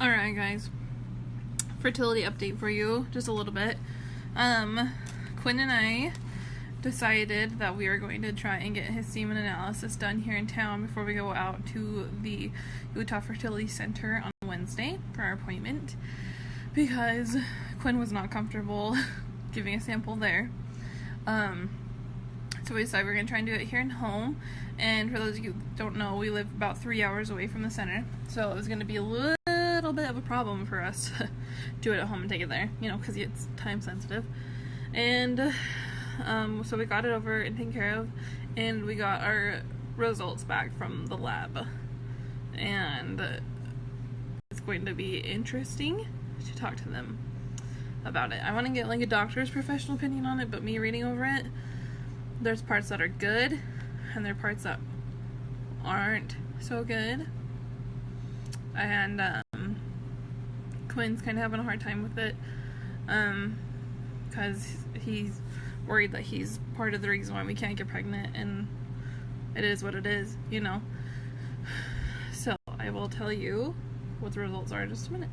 Alright guys, fertility update for you, just a little bit. Quinn and I decided that we are going to try and get his semen analysis done here in town before we go out to the Utah Fertility Center on Wednesday for our appointment, because Quinn was not comfortable giving a sample there. So we decided we're going to try and do it here at home. And for those of you who don't know, we live about 3 hours away from the center, so it was going to be a little bit of a problem for us to do it at home and take it there, because it's time sensitive. And so we got it over and taken care of, and we got our results back from the lab, and it's going to be interesting to talk to them about it. I want to get a doctor's professional opinion on it, but me reading over it, there's parts that are good and there are parts that aren't so good, and Quinn's kind of having a hard time with it because he's worried that he's part of the reason why we can't get pregnant, and it is what it is, So I will tell you what the results are in just a minute.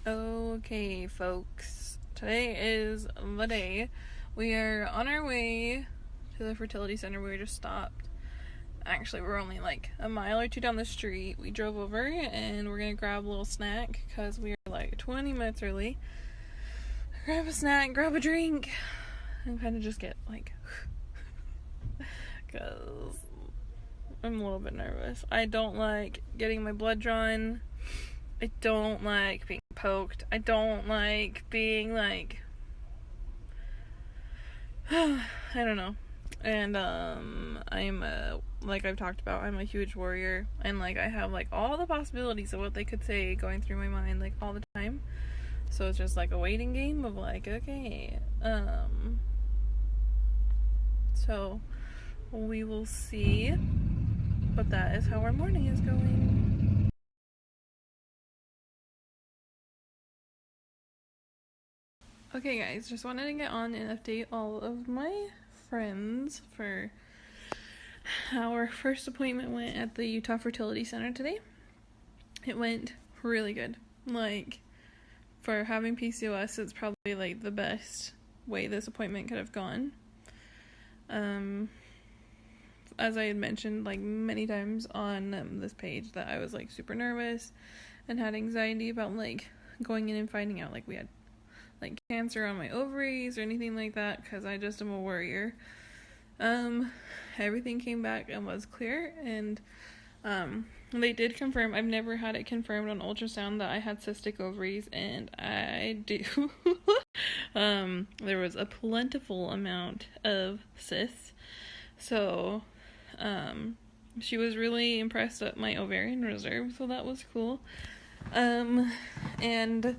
Okay, folks, today is the day. We are on our way to the fertility center. We just stopped. Actually, we're only a mile or two down the street. We drove over and we're gonna grab a little snack because we are 20 minutes early. Grab a snack, grab a drink, and kind of just get because I'm a little bit nervous. I don't like getting my blood drawn. I don't like being poked. I don't like being I don't know. And I'm like I've talked about, I'm a huge worrier, and I have all the possibilities of what they could say going through my mind all the time. So it's just a waiting game of okay. So we will see. But that is how our morning is going. Okay guys, just wanted to get on and update all of my friends for how our first appointment went at the Utah Fertility Center today. It went really good. For having PCOS, it's probably the best way this appointment could have gone. As I had mentioned many times on this page, that I was super nervous and had anxiety about going in and finding out we had cancer on my ovaries or anything like that, because I just am a worrier. Everything came back and was clear, and they did confirm. I've never had it confirmed on ultrasound that I had cystic ovaries, and I do. There was a plentiful amount of cysts, so she was really impressed at my ovarian reserve, so that was cool. And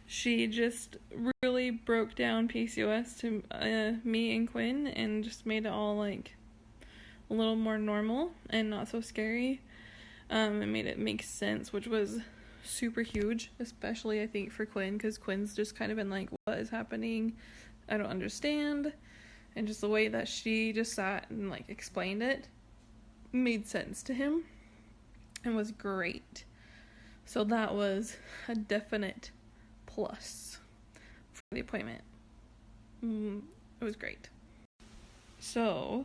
she just really broke down PCOS to me and Quinn, and just made it all a little more normal and not so scary. It made it make sense, which was super huge, especially I think for Quinn, because Quinn's just kind of been what is happening? I don't understand. And just the way that she just sat and explained it made sense to him and was great. So that was a definite plus for the appointment. It was great. So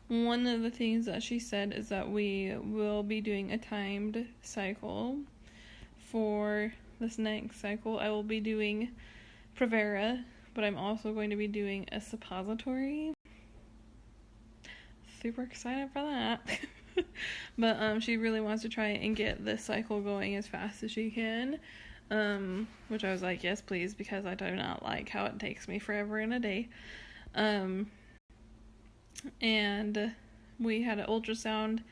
one of the things that she said is that we will be doing a timed cycle. For this next cycle, I will be doing Provera, but I'm also going to be doing a suppository. Super excited for that. But she really wants to try and get this cycle going as fast as she can. Which I was yes please, because I do not like how it takes me forever in a day. And we had an ultrasound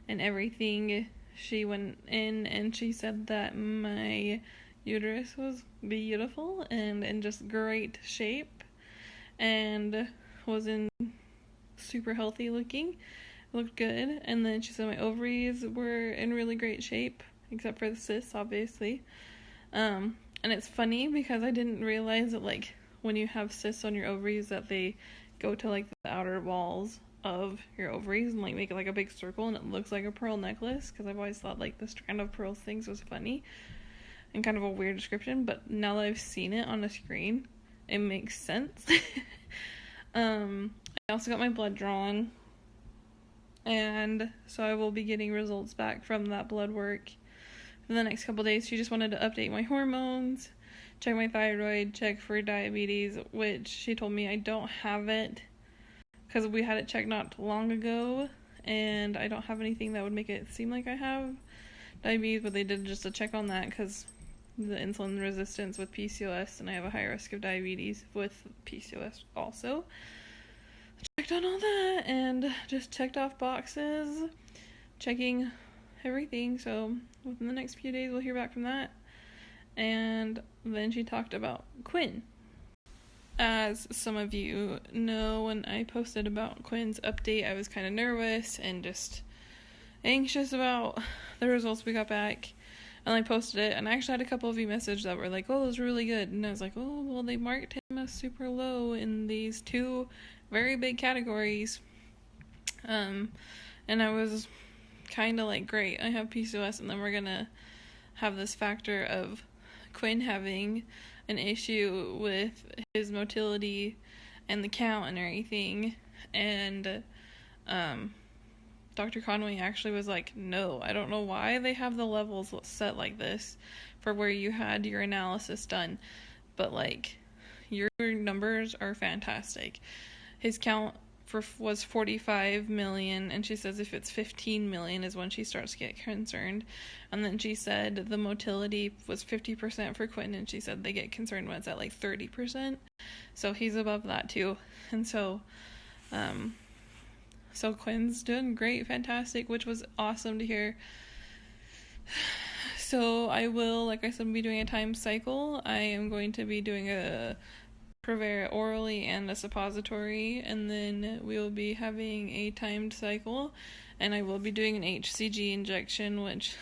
and everything. She went in and she said that my uterus was beautiful and in just great shape, and was in super healthy looking. Looked good. And then she said my ovaries were in really great shape, except for the cysts, obviously. And it's funny because I didn't realize that when you have cysts on your ovaries that they go to like the outer walls of your ovaries and like make it like a big circle and it looks like a pearl necklace, because I've always thought like the strand of pearls things was funny and kind of a weird description, but now that I've seen it on a screen, it makes sense. I also got my blood drawn, and so I will be getting results back from that blood work in the next couple days. She just wanted to update my hormones, check my thyroid, check for diabetes, which she told me I don't have it because we had it checked not long ago, and I don't have anything that would make it seem like I have diabetes, but they did just a check on that because the insulin resistance with PCOS, and I have a high risk of diabetes with PCOS also. Checked on all that and just checked off boxes, checking everything. So within the next few days we'll hear back from that. And then she talked about Quinn. As some of you know, when I posted about Quinn's update, I was kind of nervous and just anxious about the results we got back. And I posted it, and I actually had a couple of you message that were like, oh, it was really good. And I was like, oh, well, they marked him as super low in these two very big categories. And I was kind of like, great, I have PCOS, and then we're gonna have this factor of Quinn having an issue with his motility and the count and everything. And Dr. Conway actually was like, no, I don't know why they have the levels set like this for where you had your analysis done, but like your numbers are fantastic. His count was 45 million, and she says if it's 15 million is when she starts to get concerned. And then she said the motility was 50% for Quinn, and she said they get concerned when it's at like 30%. So he's above that too. And so Quinn's doing great, fantastic, which was awesome to hear. So I will, like I said, be doing a timed cycle. I am going to be doing a Provera orally and a suppository, and then we will be having a timed cycle, and I will be doing an HCG injection, which,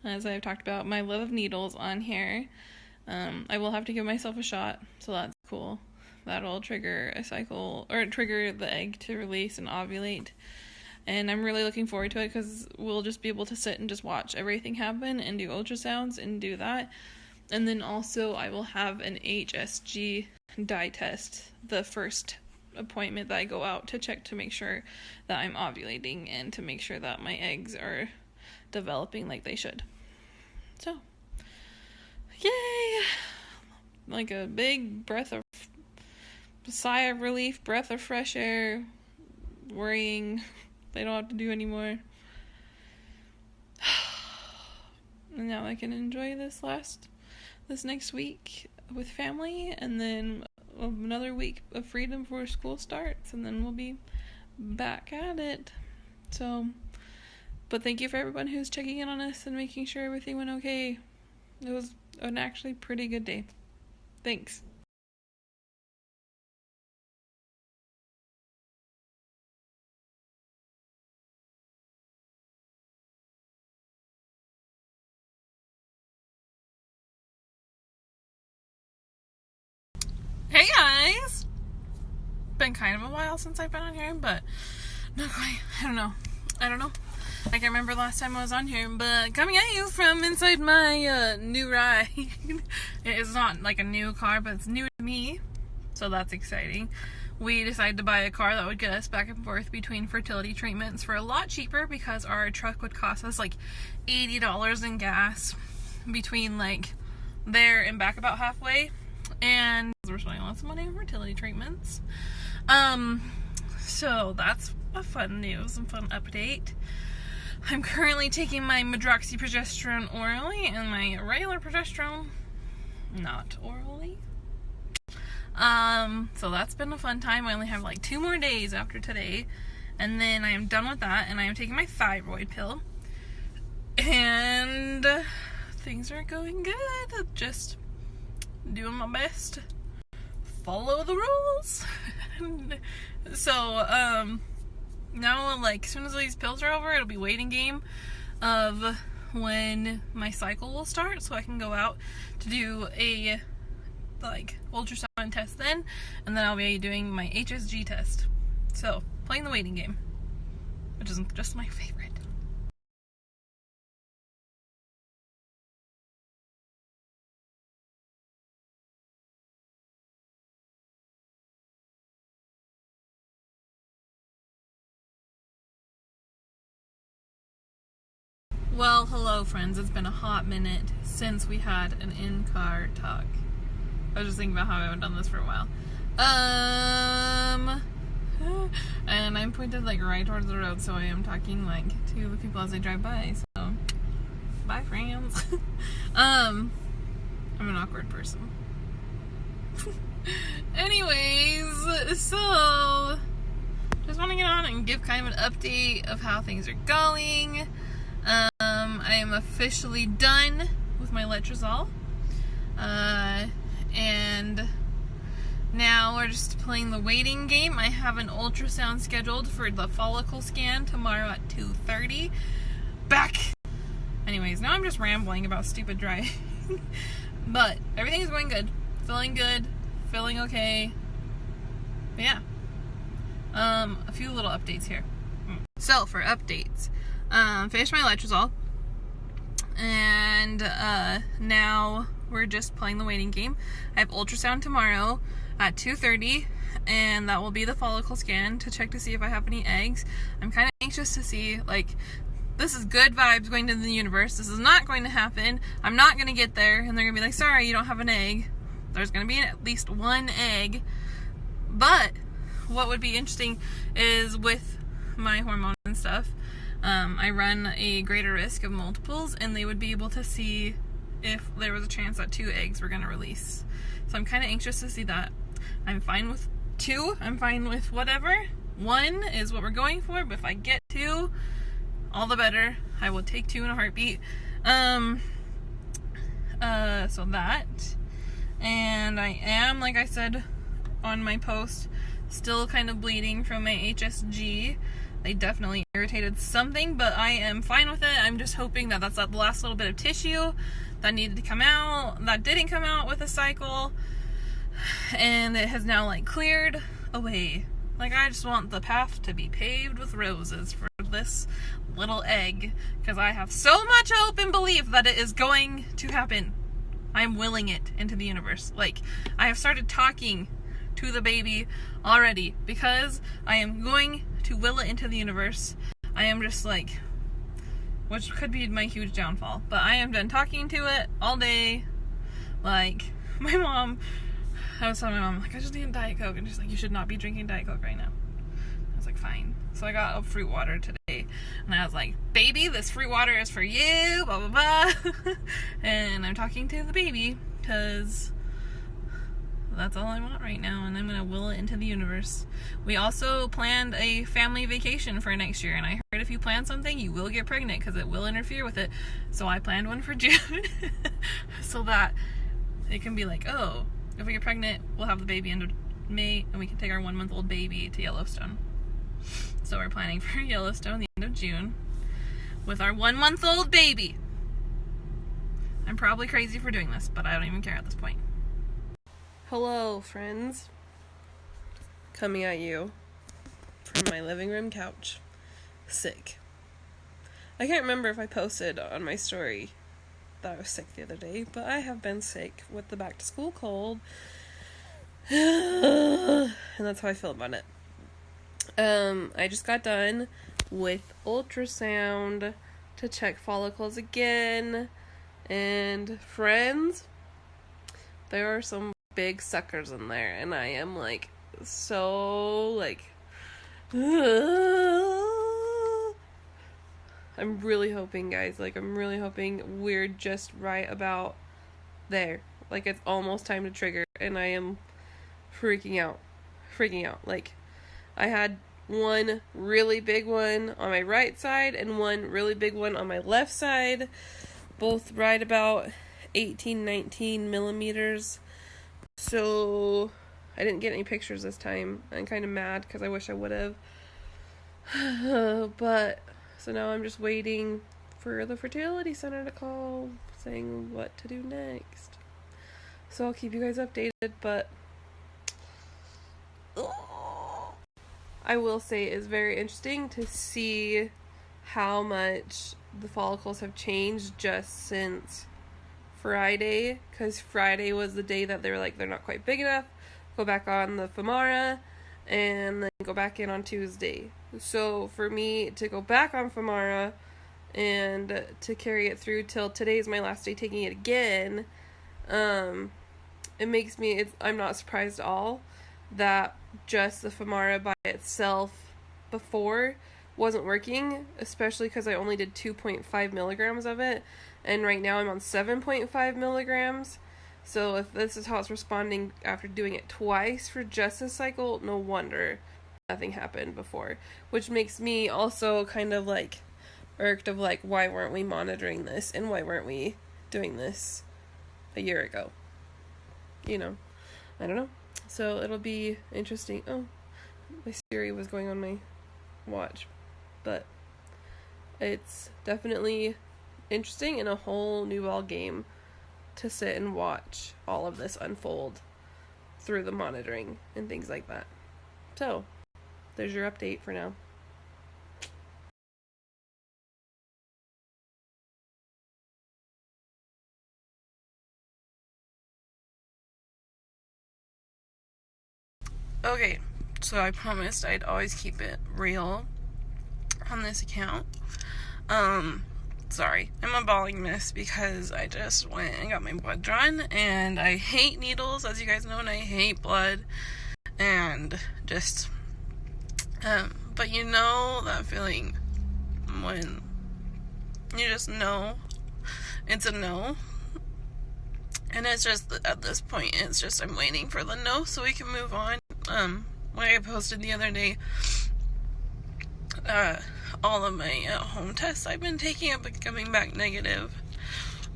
as I've talked about, my love of needles on here. I will have to give myself a shot, so that's cool. That'll trigger a cycle, or trigger the egg to release and ovulate. And I'm really looking forward to it because we'll just be able to sit and just watch everything happen and do ultrasounds and do that. And then also I will have an HSG dye test, the first appointment that I go out to check to make sure that I'm ovulating and to make sure that my eggs are developing like they should. So, yay! Like a big sigh of relief, breath of fresh air, worrying they don't have to do anymore. And now I can enjoy this next week with family, and then another week of freedom before school starts, and then we'll be back at it. So, but thank you for everyone who's checking in on us and making sure everything went okay. It was an actually pretty good day. Thanks. Hey guys! Been kind of a while since I've been on here, but not quite. I don't know. I can't remember the last time I was on here, but coming at you from inside my new ride. It's not like a new car, but it's new to me, so that's exciting. We decided to buy a car that would get us back and forth between fertility treatments for a lot cheaper, because our truck would cost us like $80 in gas between like there and back about halfway. And we're spending lots of money on fertility treatments. So that's a fun news and fun update. I'm currently taking my medroxyprogesterone orally and my regular progesterone not orally. So that's been a fun time. I only have like 2 more days after today, and then I am done with that, and I am taking my thyroid pill. And things are going good. Just doing my best, follow the rules. So now, like, as soon as these pills are over, it'll be waiting game of when my cycle will start, so I can go out to do a like ultrasound test then, and then I'll be doing my HSG test. So, playing the waiting game, which is just my favorite. Well, hello friends, it's been a hot minute since we had an in-car talk. I was just thinking about how I haven't done this for a while. And I'm pointed like right towards the road, so I am talking like to the people as they drive by, so bye friends. I'm an awkward person. Anyways, so just want to get on and give kind of an update of how things are going. I am officially done with my letrozole. And now we're just playing the waiting game. I have an ultrasound scheduled for the follicle scan tomorrow at 2:30. Back! Anyways, now I'm just rambling about stupid driving. But everything's going good. Feeling good. Feeling okay. But yeah. A few little updates here. So, for updates. Finished my letrozole. And now we're just playing the waiting game. I have ultrasound tomorrow at 2:30, and that will be the follicle scan to check to see if I have any eggs. I'm kind of anxious to see, like, this is good vibes going to the universe. This is not going to happen. I'm not going to get there, and they're going to be like, sorry, you don't have an egg. There's going to be at least one egg. But what would be interesting is with my hormones and stuff, I run a greater risk of multiples, and they would be able to see if there was a chance that 2 eggs were going to release. So I'm kind of anxious to see that. I'm fine with 2. I'm fine with whatever. 1 is what we're going for, but if I get 2, all the better. I will take 2 in a heartbeat. So that. And I am, like I said on my post, still kind of bleeding from my HSG. They definitely irritated something, but I am fine with it. I'm just hoping that that's that last little bit of tissue that needed to come out, that didn't come out with a cycle, and it has now, like, cleared away. Like, I just want the path to be paved with roses for this little egg, because I have so much hope and belief that it is going to happen. I'm willing it into the universe. Like, I have started talking to the baby already, because I am going to will it into the universe. I am just like, which could be my huge downfall, but I am done talking to it all day. Like, my mom, I was telling my mom, like, I just need a Diet Coke, and she's like, you should not be drinking Diet Coke right now. I was like, fine. So I got a fruit water today, and I was like, baby, this fruit water is for you, blah, blah, blah. And I'm talking to the baby, because that's all I want right now, and I'm going to will it into the universe. We also planned a family vacation for next year, and I heard if you plan something, you will get pregnant, because it will interfere with it. So I planned one for June, so that it can be like, oh, if we get pregnant, we'll have the baby end of May, and we can take our 1-month-old baby to Yellowstone. So we're planning for Yellowstone the end of June with our 1-month-old baby. I'm probably crazy for doing this, but I don't even care at this point. Hello, friends. Coming at you from my living room couch. Sick. I can't remember if I posted on my story that I was sick the other day, but I have been sick with the back to school cold. And that's how I feel about it. I just got done with ultrasound to check follicles again. And friends, there are some big suckers in there, and I am like so like I'm really hoping, guys, like I'm really hoping we're just right about there. Like, it's almost time to trigger, and I am freaking out. Like, I had one really big one on my right side and one really big one on my left side, both right about 18-19 millimeters. So I didn't get any pictures this time. I'm kind of mad because I wish I would have. But so now I'm just waiting for the fertility center to call saying what to do next. So I'll keep you guys updated, but I will say is very interesting to see how much the follicles have changed just since Friday, because Friday was the day that they were like, they're not quite big enough, go back on the Femara, and then go back in on Tuesday. So for me to go back on Femara and to carry it through till today is my last day taking it again, it makes me, I'm not surprised at all that just the Femara by itself before wasn't working, especially because I only did 2.5 milligrams of it, and right now I'm on 7.5 milligrams. So if this is how it's responding after doing it twice for just a cycle, no wonder nothing happened before. Which makes me also kind of like irked of like, why weren't we monitoring this, and why weren't we doing this a year ago? You know, I don't know. So it'll be interesting. Oh, my Siri was going on my watch. But it's definitely interesting and a whole new ball game to sit and watch all of this unfold through the monitoring and things like that. So, there's your update for now. Okay, so I promised I'd always keep it real on this account. Sorry, I'm a bawling mess because I just went and got my blood drawn, and I hate needles, as you guys know, and I hate blood, and just, but you know that feeling when you just know it's a no, and it's just, at this point, it's just, I'm waiting for the no so we can move on. Like I posted the other day, all of my home tests I've been taking have been coming back negative.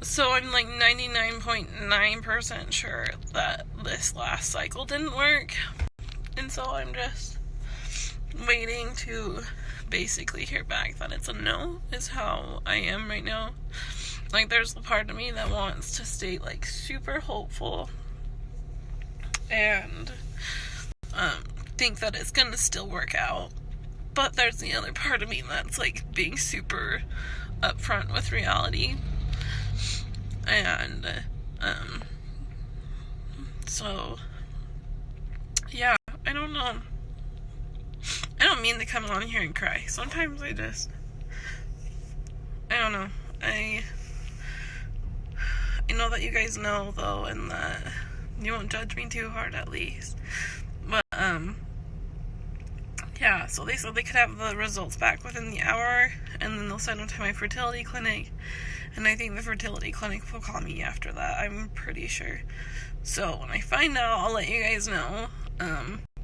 So I'm like 99.9% sure that this last cycle didn't work. And so I'm just waiting to basically hear back that it's a no, is how I am right now. Like, there's the part of me that wants to stay like super hopeful and think that it's gonna still work out. But there's the other part of me that's like being super upfront with reality. And so yeah, I don't know. I don't mean to come on here and cry. Sometimes I don't know. I know that you guys know though, and that you won't judge me too hard at least. But yeah, so they said they could have the results back within the hour, and then they'll send them to my fertility clinic, and I think the fertility clinic will call me after that, I'm pretty sure. So when I find out, I'll let you guys know.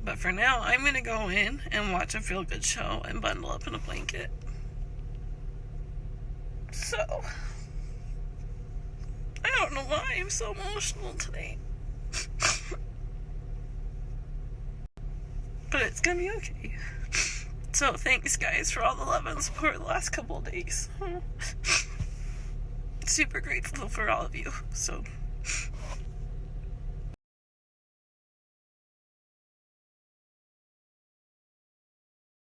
But for now, I'm gonna go in and watch a feel-good show and bundle up in a blanket. So, I don't know why I'm so emotional today. But it's gonna be okay. So thanks guys for all the love and support the last couple of days. Super grateful for all of you. So